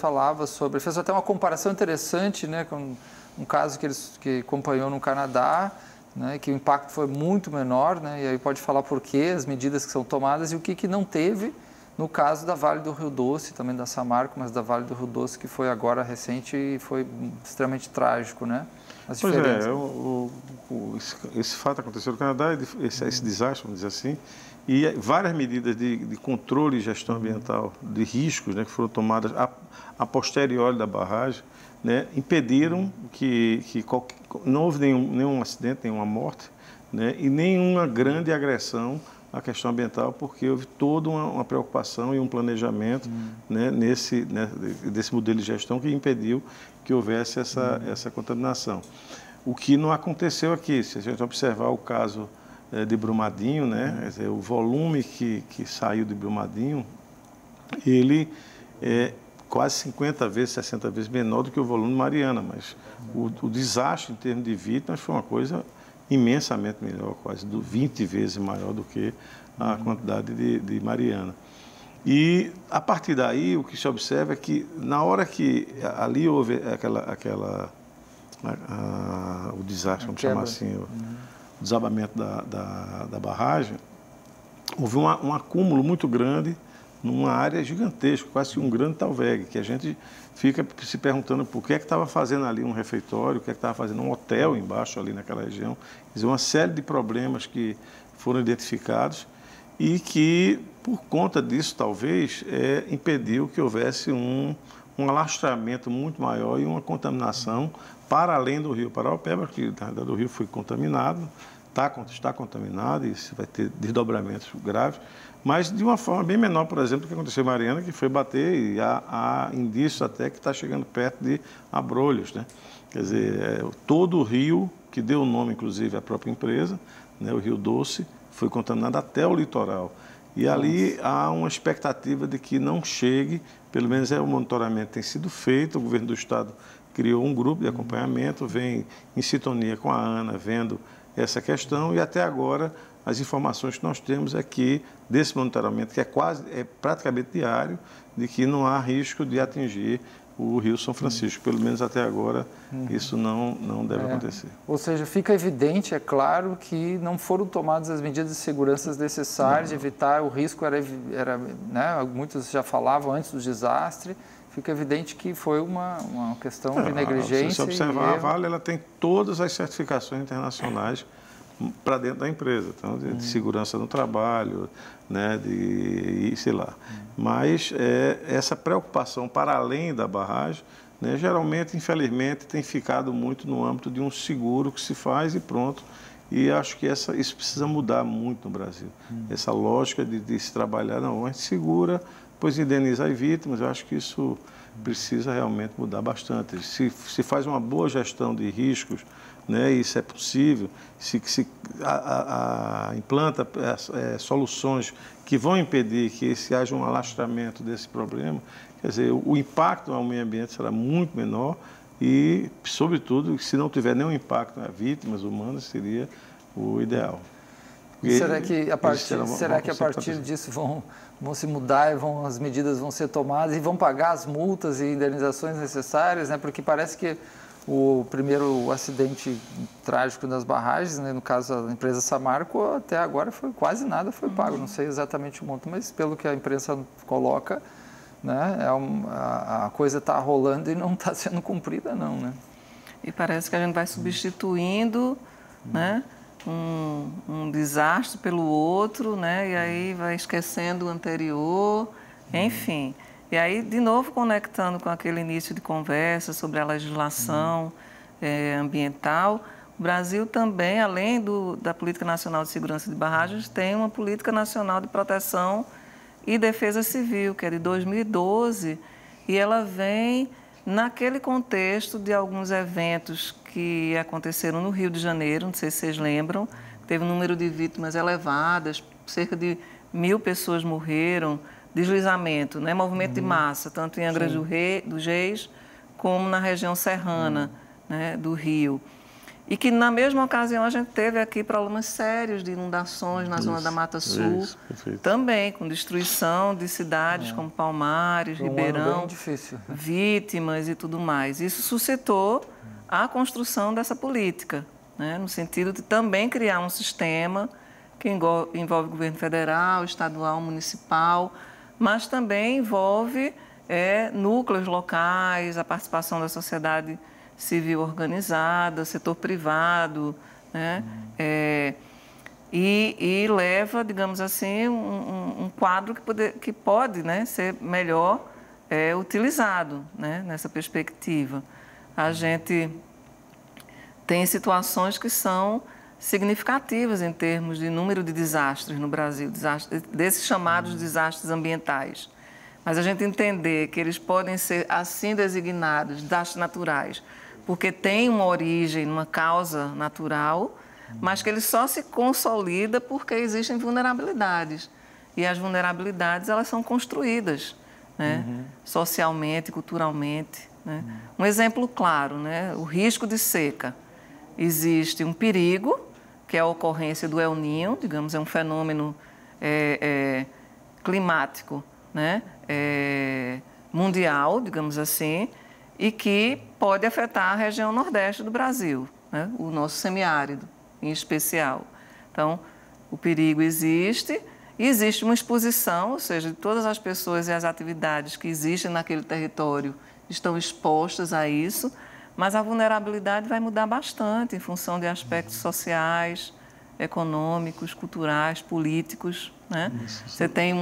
fez até uma comparação interessante, né, com um caso que acompanhou no Canadá, né, que o impacto foi muito menor, né? E aí pode falar por quê, as medidas que são tomadas e o que não teve no caso da Vale do Rio Doce, também da Samarco, mas da Vale do Rio Doce, que foi agora recente e foi extremamente trágico, né? As diferenças. Esse fato aconteceu no Canadá, esse desastre, vamos dizer assim, e várias medidas de controle e gestão ambiental de riscos, né, que foram tomadas a posteriori da barragem, né, impediram que não houve nenhum acidente, nenhuma morte, né, e nenhuma grande agressão à questão ambiental, porque houve toda uma preocupação e um planejamento, né, desse modelo de gestão que impediu que houvesse essa contaminação. O que não aconteceu aqui, se a gente observar o caso de Brumadinho, né, quer dizer, o volume que saiu de Brumadinho, ele é quase 50 vezes, 60 vezes menor do que o volume de Mariana, mas o desastre em termos de vítimas foi uma coisa imensamente melhor, quase 20 vezes maior do que a quantidade de Mariana. E, a partir daí, o que se observa é que, na hora que ali houve o desastre, vamos chamar assim, o desabamento da barragem, houve um acúmulo muito grande numa área gigantesca, quase um grande talveg, que a gente fica se perguntando por que estava fazendo ali um refeitório, o que estava fazendo um hotel embaixo ali naquela região. Quer dizer, uma série de problemas que foram identificados e que, por conta disso, talvez, impediu que houvesse um alastramento muito maior e uma contaminação para além do rio Paraopeba, que na verdade o rio foi contaminado, está contaminado e isso vai ter desdobramentos graves, mas de uma forma bem menor, por exemplo, do que aconteceu em Mariana, que foi bater e há indícios até que está chegando perto de Abrolhos, né? Quer dizer, todo o rio, que deu o nome, inclusive, à própria empresa, né, o Rio Doce, foi contaminado até o litoral. E ali há uma expectativa de que não chegue, pelo menos o monitoramento tem sido feito, o governo do estado criou um grupo de acompanhamento, vem em sintonia com a ANA, vendo essa questão, e até agora as informações que nós temos é que, desse monitoramento, que é praticamente diário, de que não há risco de atingir o Rio São Francisco. Pelo menos até agora, isso não deve acontecer. Ou seja, fica evidente, é claro, que não foram tomadas as medidas de segurança necessárias, de evitar o risco, né, muitos já falavam antes do desastre, fica evidente que foi uma questão de negligência. Se você observar, a Vale ela tem todas as certificações internacionais para dentro da empresa, então, de segurança no trabalho, né, sei lá. Mas essa preocupação para além da barragem, né, geralmente, infelizmente, tem ficado muito no âmbito de um seguro que se faz e pronto, E acho que isso precisa mudar muito no Brasil. Essa lógica de se trabalhar, não, a gente segura, depois indeniza as vítimas, eu acho que isso precisa realmente mudar bastante. Se faz uma boa gestão de riscos, né, isso é possível, se implanta soluções que vão impedir que haja um alastramento desse problema, quer dizer, o impacto ao meio ambiente será muito menor e, sobretudo, se não tiver nenhum impacto nas vítimas humanas, seria o ideal. E será que a partir disso vão se mudar e as medidas vão ser tomadas e vão pagar as multas e indenizações necessárias, né? Porque parece que o primeiro acidente trágico das barragens, né, no caso da empresa Samarco, até agora quase nada foi pago. Não sei exatamente o monto, mas pelo que a imprensa coloca, né, a coisa está rolando e não está sendo cumprida, não, né? E parece que a gente vai substituindo, né, um desastre pelo outro, né, e aí vai esquecendo o anterior, enfim. E aí, de novo, conectando com aquele início de conversa sobre a legislação ambiental, o Brasil também, além da Política Nacional de Segurança de Barragens, tem uma Política Nacional de Proteção e Defesa Civil, que é de 2012, e ela vem naquele contexto de alguns eventos que aconteceram no Rio de Janeiro, não sei se vocês lembram, teve um número de vítimas elevadas, cerca de 1.000 pessoas morreram, deslizamento, né? Movimento de massa, tanto em Angra dos Reis como na região serrana, né, do Rio. E que na mesma ocasião a gente teve aqui problemas sérios de inundações na zona da Mata Sul, também com destruição de cidades como Palmares, Ribeirão, vítimas e tudo mais. Isso suscitou a construção dessa política, né, no sentido de também criar um sistema que envolve o governo federal, estadual, municipal, mas também envolve núcleos locais, a participação da sociedade civil organizada, setor privado, né? E leva, digamos assim, um quadro que pode, né, ser melhor utilizado, né, nessa perspectiva. A gente tem situações que são significativas em termos de número de desastres no Brasil, desses chamados desastres ambientais. Mas a gente entender que eles podem ser assim designados, desastres naturais, porque tem uma origem, uma causa natural, mas que ele só se consolida porque existem vulnerabilidades. E as vulnerabilidades, elas são construídas, né, socialmente, culturalmente, né? Um exemplo claro, né, o risco de seca. Existe um perigo, que é a ocorrência do El Niño, digamos, é um fenômeno climático, né, mundial, digamos assim, e que pode afetar a região nordeste do Brasil, né, o nosso semiárido em especial. Então, o perigo existe e existe uma exposição, ou seja, de todas as pessoas e as atividades que existem naquele território estão expostas a isso, mas a vulnerabilidade vai mudar bastante em função de aspectos sociais, econômicos, culturais, políticos, né? Você tem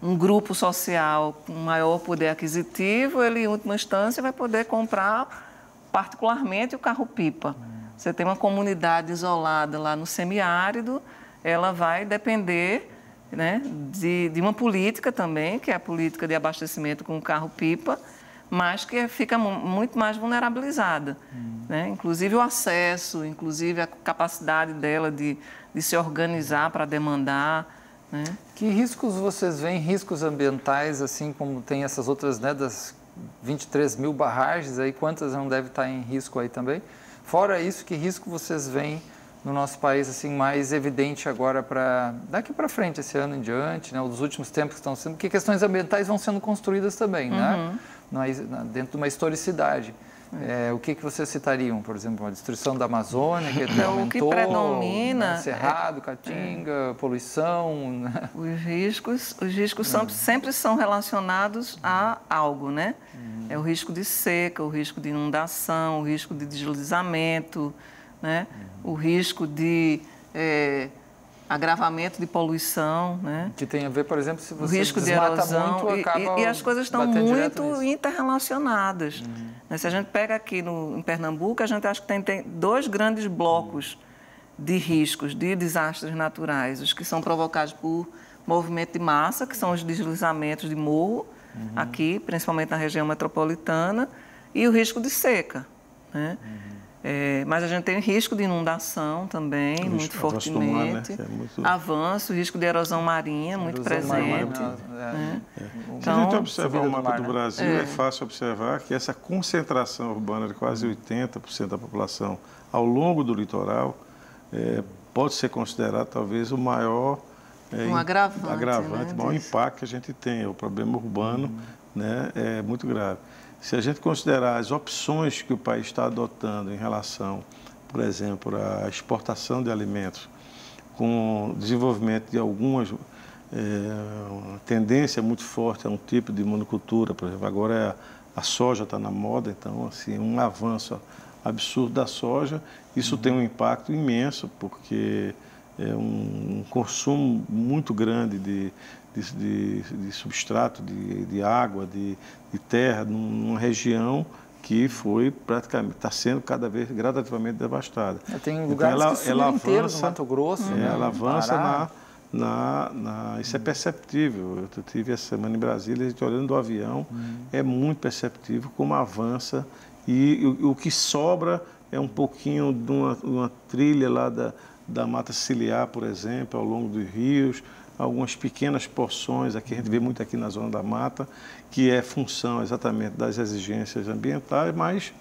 um grupo social com maior poder aquisitivo, ele, em última instância, vai poder comprar particularmente o carro-pipa. Você tem uma comunidade isolada lá no semiárido, ela vai depender, né, de uma política também, que é a política de abastecimento com o carro-pipa, mas que fica muito mais vulnerabilizada, né? Inclusive o acesso, inclusive a capacidade dela de se organizar para demandar, né? Que riscos vocês veem, riscos ambientais, assim como tem essas outras, né, das 23.000 barragens, aí, quantas não devem estar em risco aí também? Fora isso, que risco vocês veem no nosso país, assim, mais evidente agora para daqui para frente, esse ano em diante, né, os últimos tempos que estão sendo, porque questões ambientais vão sendo construídas também, né, dentro de uma historicidade. O que vocês citariam, por exemplo, a destruição da Amazônia, que até aumentou, o que predomina, né, Cerrado, Caatinga, poluição, né? Os riscos sempre são relacionados a algo, né? É o risco de seca, o risco de inundação, o risco de deslizamento, né? O risco de agravamento de poluição, né? Que tem a ver, por exemplo, se você o risco de erosão, muito, acaba e as coisas estão muito interrelacionadas. Se a gente pega aqui em Pernambuco, a gente acha que tem 2 grandes blocos de riscos, de desastres naturais, os que são provocados por movimento de massa, que são os deslizamentos de morro, aqui, principalmente na região metropolitana, e o risco de seca, né? Mas a gente tem risco de inundação também, muito fortemente. Avanço, risco de erosão marinha, muito presente. Se a gente observar o mapa do Brasil, é fácil observar que essa concentração urbana de quase 80% da população ao longo do litoral pode ser considerado talvez o maior agravante, né, maior impacto que a gente tem. O problema urbano, né, é muito grave. Se a gente considerar as opções que o país está adotando em relação, por exemplo, à exportação de alimentos, com o desenvolvimento de algumas, uma tendência muito forte a um tipo de monocultura, por exemplo, agora a soja está na moda, então, assim, um avanço absurdo da soja, isso tem um impacto imenso, porque é um consumo muito grande de substrato, de água, de terra, numa região que foi praticamente, está sendo cada vez gradativamente devastada. Tem lugares que sumiram inteiros no Mato Grosso. Ela avança isso é perceptível. Eu estive essa semana em Brasília, a gente olhando do avião, é muito perceptível como avança e o que sobra é um pouquinho de uma trilha lá da Mata Ciliar, por exemplo, ao longo dos rios, algumas pequenas porções, aqui a gente vê muito aqui na zona da mata, que é função exatamente das exigências ambientais, mas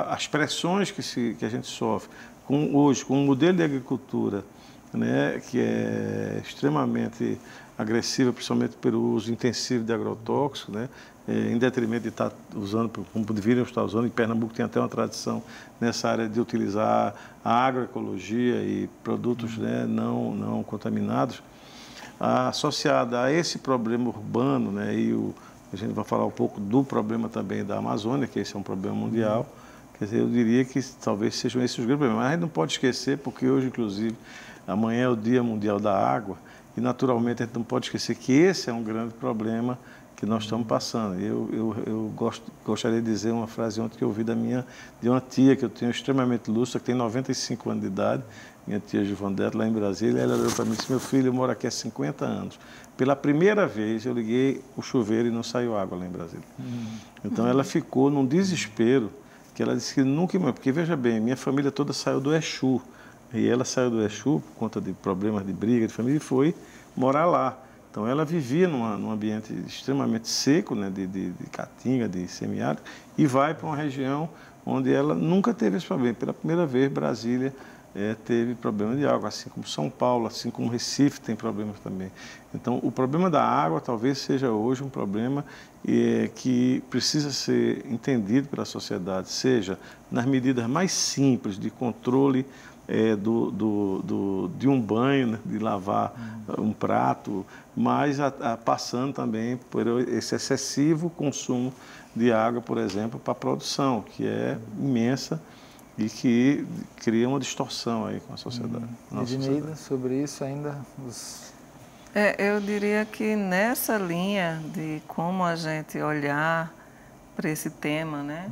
as pressões que a gente sofre hoje com um modelo de agricultura, né, que é extremamente agressiva, principalmente pelo uso intensivo de agrotóxicos, né, em detrimento de estar usando, como deveriam estar usando. Em Pernambuco tem até uma tradição nessa área de utilizar a agroecologia e produtos, né, não contaminados, associada a esse problema urbano, né, a gente vai falar um pouco do problema também da Amazônia, que esse é um problema mundial. Quer dizer, eu diria que talvez sejam esses os grandes problemas. Mas a gente não pode esquecer, porque hoje, inclusive, amanhã é o Dia Mundial da Água, e naturalmente a gente não pode esquecer que esse é um grande problema que nós estamos passando. Eu gostaria de dizer uma frase ontem que eu ouvi de uma tia que eu tenho extremamente lúcida, que tem 95 anos de idade, minha tia Givondete, lá em Brasília. Ela olhou para mim e disse: meu filho, eu moro aqui há 50 anos. Pela primeira vez eu liguei o chuveiro e não saiu água lá em Brasília. Então ela ficou num desespero, que ela disse que nunca mais, porque veja bem, minha família toda saiu do Exu, e ela saiu do Exu por conta de problemas de briga de família e foi morar lá. Então ela vivia num ambiente extremamente seco, né, de caatinga, de semiárido, e vai para uma região onde ela nunca teve esse problema. Pela primeira vez, Brasília teve problema de água, assim como São Paulo, assim como Recife tem problemas também. Então, o problema da água talvez seja hoje um problema que precisa ser entendido pela sociedade, seja nas medidas mais simples de controle de um banho, né, de lavar um prato, mas passando também por esse excessivo consumo de água, por exemplo, para a produção, que é imensa e que cria uma distorção aí com a sociedade. Edneida, sobre isso ainda? Eu diria que nessa linha de como a gente olhar para esse tema, né,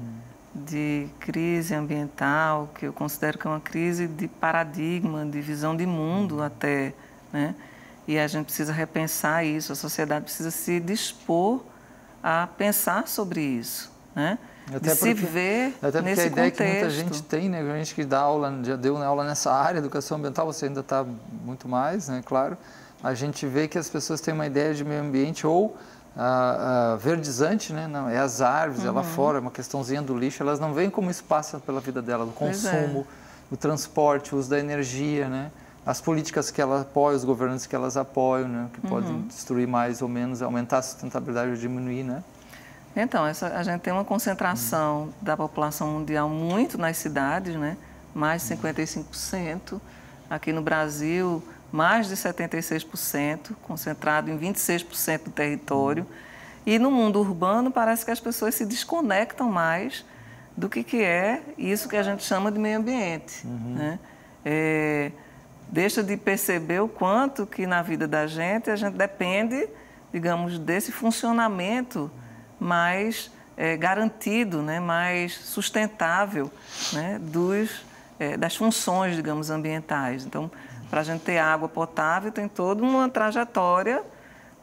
de crise ambiental, que eu considero que é uma crise de paradigma, de visão de mundo até, né, e a gente precisa repensar isso, a sociedade precisa se dispor a pensar sobre isso, né? Até porque a ideia que muita gente tem, né, a gente que dá aula, já deu aula nessa área, educação ambiental, você ainda está muito mais, né, claro, a gente vê que as pessoas têm uma ideia de meio ambiente ou verdizante, né, não, é as árvores, é lá fora, é uma questãozinha do lixo, elas não veem como espaço pela vida dela, o consumo, o transporte, o uso da energia, né, as políticas que ela apoia, os governantes que elas apoiam, né, que podem destruir mais ou menos, aumentar a sustentabilidade ou diminuir, né. Então, a gente tem uma concentração da população mundial muito nas cidades, né? Mais de 55%. Aqui no Brasil, mais de 76%, concentrado em 26% do território. E no mundo urbano, parece que as pessoas se desconectam mais do que é isso que a gente chama de meio ambiente. Né? Deixa de perceber o quanto que na vida da gente a gente depende, digamos, desse funcionamento mais garantido, né, mais sustentável, né, das funções, digamos, ambientais. Então, para a gente ter água potável, tem toda uma trajetória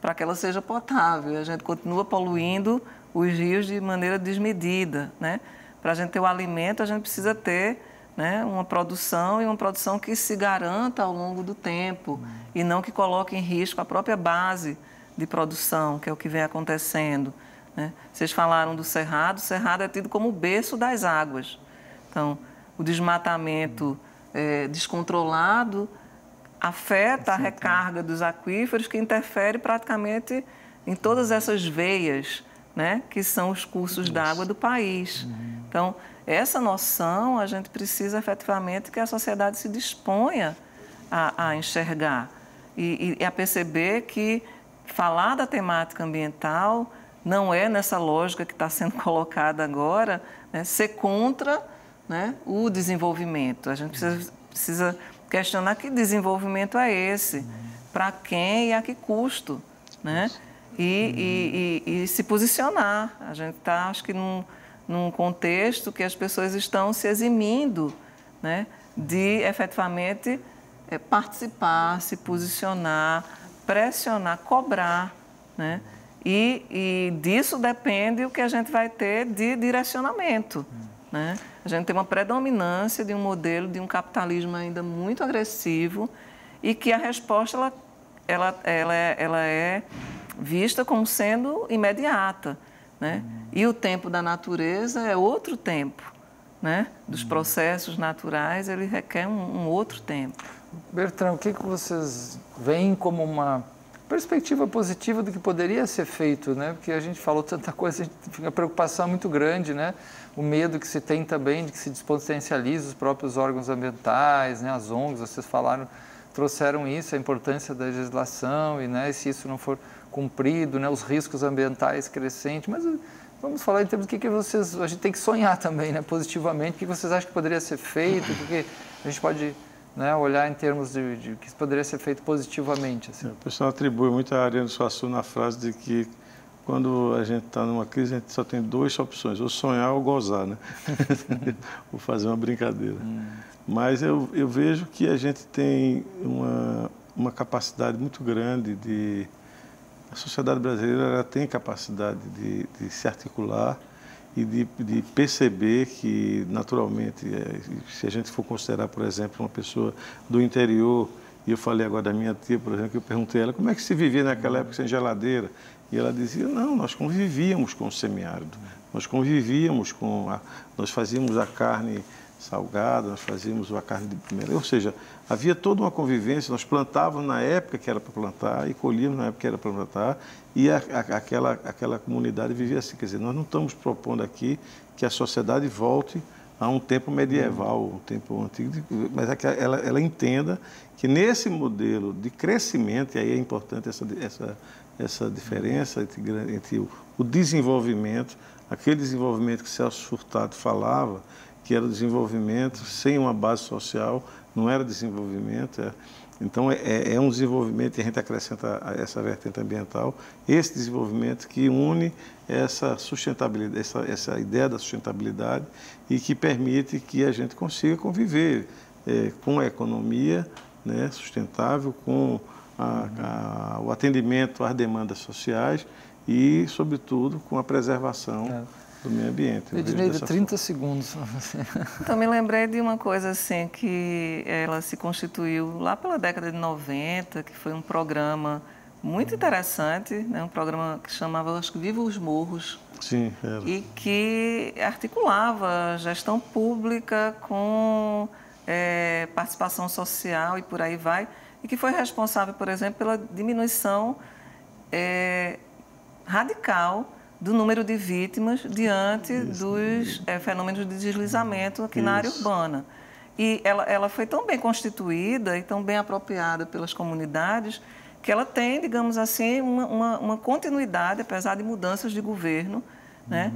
para que ela seja potável. A gente continua poluindo os rios de maneira desmedida, né? Para a gente ter o alimento, a gente precisa ter, né, uma produção que se garanta ao longo do tempo e não que coloque em risco a própria base de produção, que é o que vem acontecendo, né? Vocês falaram do Cerrado. O Cerrado é tido como o berço das águas. Então, o desmatamento descontrolado afeta a recarga dos aquíferos, que interfere praticamente em todas essas veias, né, que são os cursos d'água do país. Então, essa noção a gente precisa efetivamente que a sociedade se disponha a enxergar e a perceber que falar da temática ambiental não é, nessa lógica que está sendo colocada agora, né, ser contra, né, o desenvolvimento. A gente precisa questionar que desenvolvimento é esse, para quem e a que custo, né? E se posicionar. A gente está, acho que, num contexto que as pessoas estão se eximindo, né, de efetivamente participar, se posicionar, pressionar, cobrar, né? E disso depende o que a gente vai ter de direcionamento, né? A gente tem uma predominância de um modelo de um capitalismo ainda muito agressivo e que a resposta ela é vista como sendo imediata, né? E o tempo da natureza é outro tempo, né? Dos processos naturais, ele requer um outro tempo. Bertrand, o que vocês veem como uma perspectiva positiva do que poderia ser feito, né? Porque a gente falou tanta coisa, a gente fica a preocupação muito grande, né? O medo que se tem também de que se despotencialize os próprios órgãos ambientais, né? As ONGs, vocês falaram, trouxeram isso, a importância da legislação e, né, se isso não for cumprido, né, os riscos ambientais crescentes. Mas vamos falar em termos do que vocês, a gente tem que sonhar também, né, positivamente, o que vocês acham que poderia ser feito, o que a gente pode, né, olhar em termos de que poderia ser feito positivamente. Assim. O pessoal atribui muito a Ariano Suassuna na frase de que quando a gente está numa crise, a gente só tem duas opções, ou sonhar ou gozar, né? Vou fazer uma brincadeira. Mas eu vejo que a gente tem uma capacidade muito grande de... A sociedade brasileira ela tem capacidade de se articular e de perceber que, naturalmente, se a gente for considerar, por exemplo, uma pessoa do interior, e eu falei agora da minha tia, por exemplo, que eu perguntei a ela como é que se vivia naquela época sem geladeira. E ela dizia, não, nós convivíamos com o semiárido, nós convivíamos nós fazíamos a carne salgada, nós fazíamos a carne de primeira, ou seja, havia toda uma convivência, nós plantávamos na época que era para plantar e colhíamos na época que era para plantar e aquela comunidade vivia assim, quer dizer, nós não estamos propondo aqui que a sociedade volte a um tempo medieval, um tempo antigo, mas é que ela entenda que nesse modelo de crescimento, e aí é importante essa diferença entre o desenvolvimento, aquele desenvolvimento que Celso Furtado falava, que era o desenvolvimento sem uma base social, não era desenvolvimento. Então, é um desenvolvimento, e a gente acrescenta essa vertente ambiental, esse desenvolvimento que une essa sustentabilidade, essa ideia da sustentabilidade e que permite que a gente consiga conviver com a economia, né, sustentável, com o atendimento às demandas sociais e, sobretudo, com a preservação do meio ambiente. Edneide, 30 segundos. Então, me lembrei de uma coisa assim, que ela se constituiu lá pela década de 90, que foi um programa muito interessante, né? Um programa que chamava, acho que, Viva os Morros. Sim, era. E que articulava gestão pública com participação social e por aí vai, e que foi responsável, por exemplo, pela diminuição radical do número de vítimas diante dos fenômenos de deslizamento aqui na área urbana. E ela foi tão bem constituída e tão bem apropriada pelas comunidades que ela tem, digamos assim, uma continuidade, apesar de mudanças de governo, né?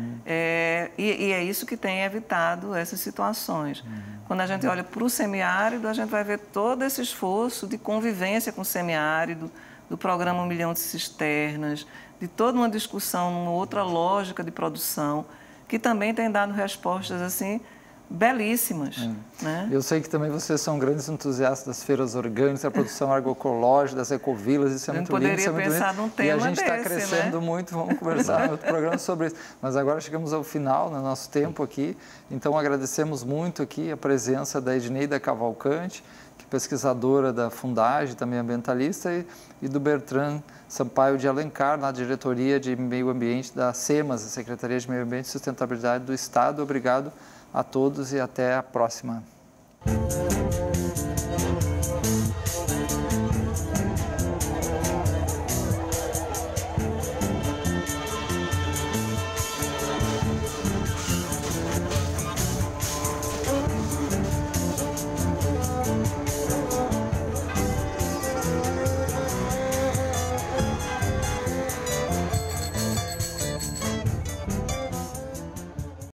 E é isso que tem evitado essas situações. Quando a gente olha para o semiárido, a gente vai ver todo esse esforço de convivência com o semiárido, do programa 1 milhão de cisternas, de toda uma discussão, uma outra lógica de produção, que também tem dado respostas assim belíssimas. Né? Eu sei que também vocês são grandes entusiastas das feiras orgânicas, da produção agroecológica, das ecovilas, isso é muito lindo. A gente poderia pensar num tema desse. E a gente está crescendo, né? muito, vamos conversar em outro programa sobre isso. Mas agora chegamos ao final, no nosso tempo aqui, então agradecemos muito aqui a presença da Edneida Cavalcante, que é pesquisadora da Fundagem, também ambientalista, e do Bertrand Sampaio de Alencar, na diretoria de Meio Ambiente da SEMAS, a Secretaria de Meio Ambiente e Sustentabilidade do Estado. Obrigado a todos e até a próxima.